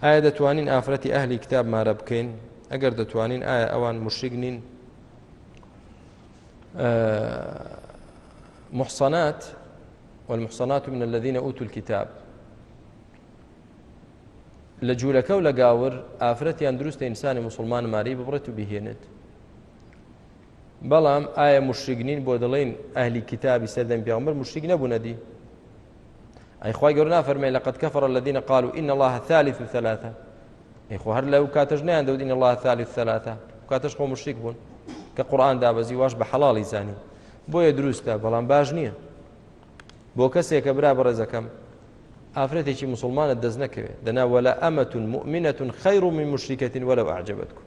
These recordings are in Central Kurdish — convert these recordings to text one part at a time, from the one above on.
ئایا دەتوانین ئافرەتی ئەهلی کتابمانە بکەین؟ ئەگەر دەتوانین ئایا ئەوان مشریک نین؟ محصنات والمحصنات من الذين أوتوا الكتاب لجولك ولا قاور آفرتي أندروست إنسان مسلمان ماري ببرت بهينت بلام آية مشرقين بودلين أهل كتاب سردن بيغمبر مشرق نبونا دي أي إخوة قرنا فرمي لقد كفر الذين قالوا إن الله ثالث ثلاثة إخوة هر لو كاتجنا عندو إن الله ثالث ثلاثة كاتج خو مشرق بون كقرآن دابزي واش بحلال زاني بۆیە دروستە بەڵام باش نییە بۆ کەسێکە برا بەڕێزەکەم ئافرەتێکی مسلمانت دەست نەکەوێت دەنا وەلا ئەمەتون مؤمنەتون خەیر من مشریکەتین وەلەو ئەعجەبەتکم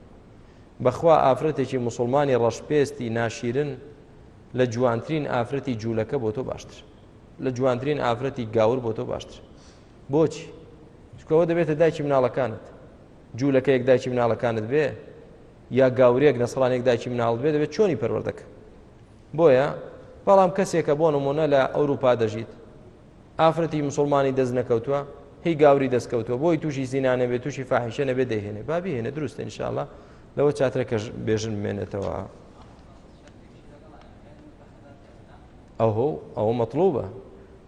بەخوا ئافرەتێکی مسلمانی ڕەشپێستی ناشیرن لە جوانترین ئافرەتی جوولەکە بۆ تۆ باشتر لە جوانترین ئافرەتی گاور بۆ تۆ باشتر بۆچی؟ چکەوە دەبێتە دایکی مناڵەکانت جوولەکەیەک دایکی مناڵەکانت بێ یا گاورێک نەسڵانێک دایکی مناڵت بێ دەبێت چۆنی پەروەردەکە بۆیە بەڵام کەسێکە بۆ نمونە لە ئەوروپا دەژیت ئافرەتی مسلمانی دەست نەکەوتووە هی گاوری دەستکەوتووە بۆی تووشی زینا نەبێت تووشی فاحیشە نەبێت دەیهێنێ با بهێنێ دروستە ئینشاءڵڵا لەوە چاترەکە بێژن بمێنێتەوە ئەوە مەطلوبە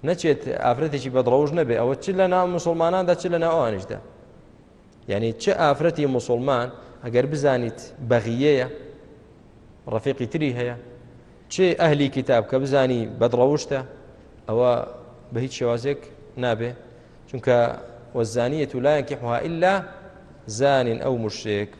نەچێت ئافرەتێکی بەدڕەوژ نەبێ ئەوە چ لە ناو مسلماناندا چ لە ناو ئەوانیشدا یعنی چه ئافرەتی مسلمان ئەگەر بزانیت بەغیەیە ڕەفیقی تری هەیە چه ئەهلی کتاب کە بزانی بەدڕەوشتە ئەوە بە هیچ شێوازێک نابێ چونکە وەزانیەت لا ينكحها إلا زان أو مشرك